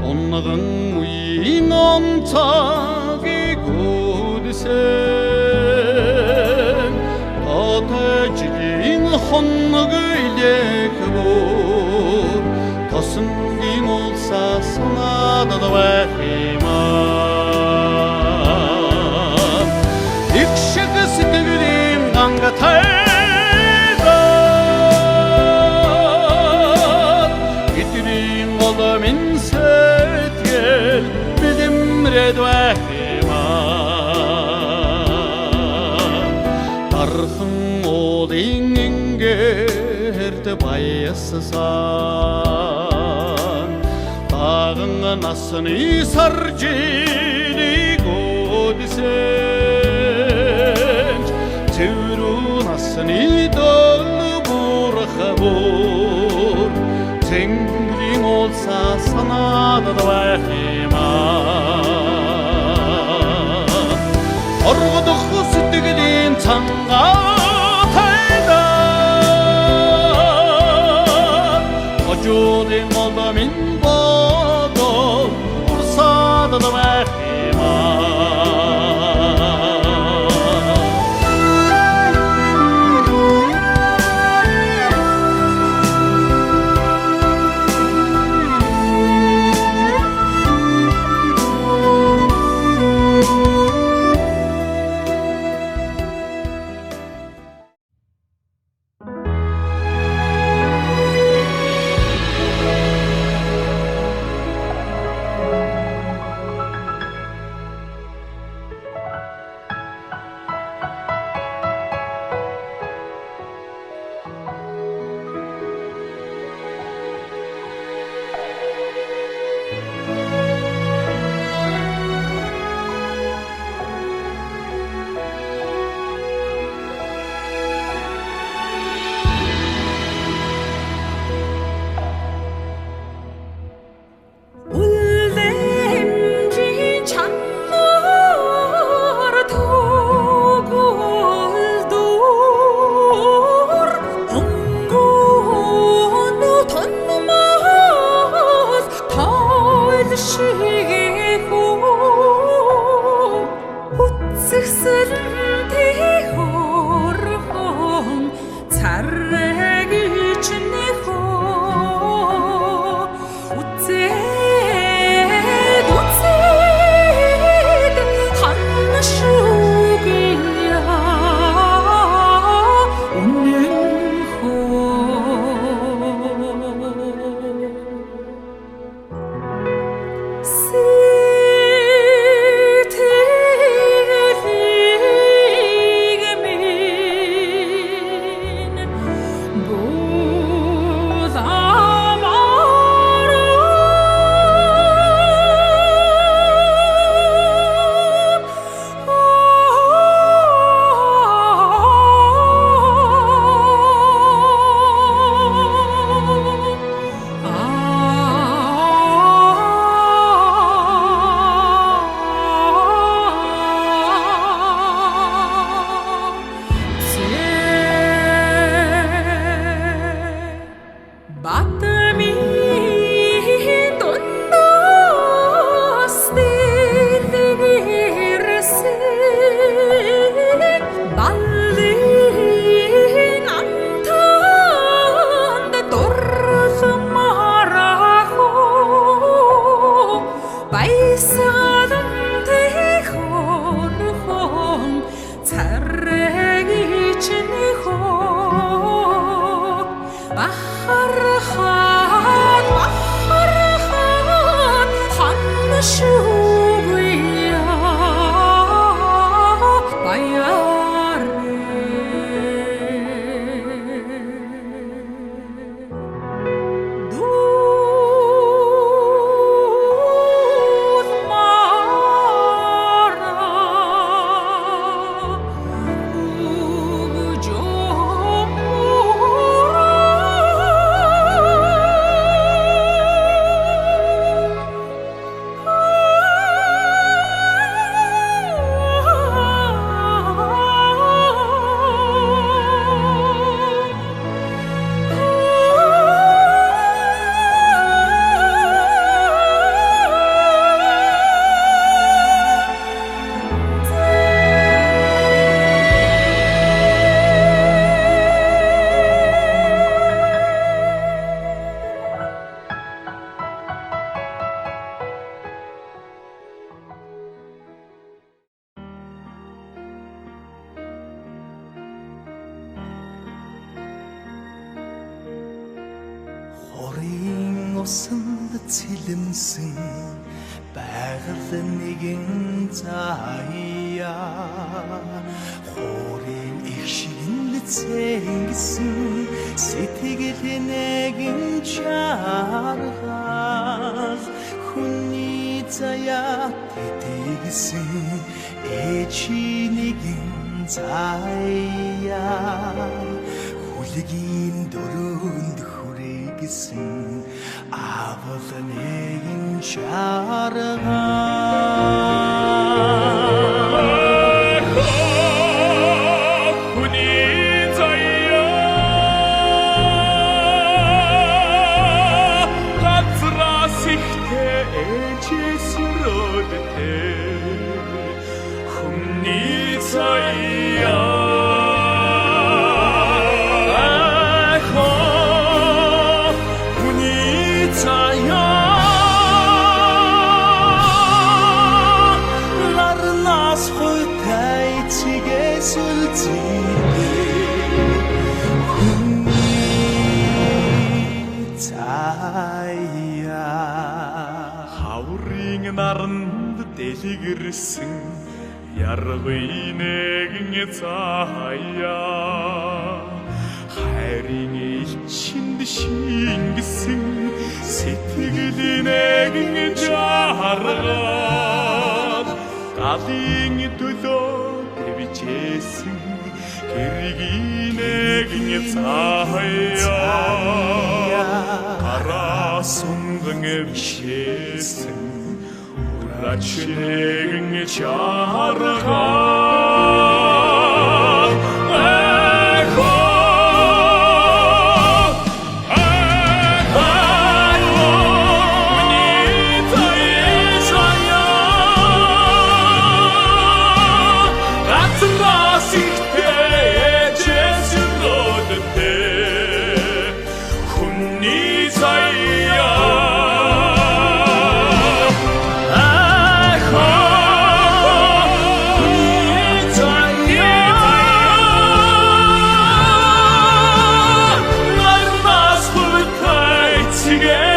Onların uyunan tagi gudisen Atacilin honnugu ilek bur Tosun gün olsa sana da vahiman İkşık sıkıgülüm ganga taydan Gittirim ola min setgel Bilim red vahiman Tarhın olin ingerde bayasısan Dağın nasını sarcili godisen Tevru nasını dolu burkabur Tengrin olsa sana da vahiman Orguduk sütügülün tanga taydan Oculin olda min bodol Ursada da vahiman усанд цэлэмсэн байгаль нэгэн заяа хорийн их шигэн цэнгсэн сэтгэл нэгэн чаргал хүний заяа тэтгсэн эчи нэгэн заяа хүлгийн дөрөнд хүрээсэн авал нэгэн хаврын наранд дэлгэрсэн яргын нэгэн заяа хайрын ичинд шингэсэн сэтгэл нэгэн жаргал галын төлөө дэвжсэн гэргийн нэгэн заяа гараа сунган эвшээсэн урач нэгэн чаргал together.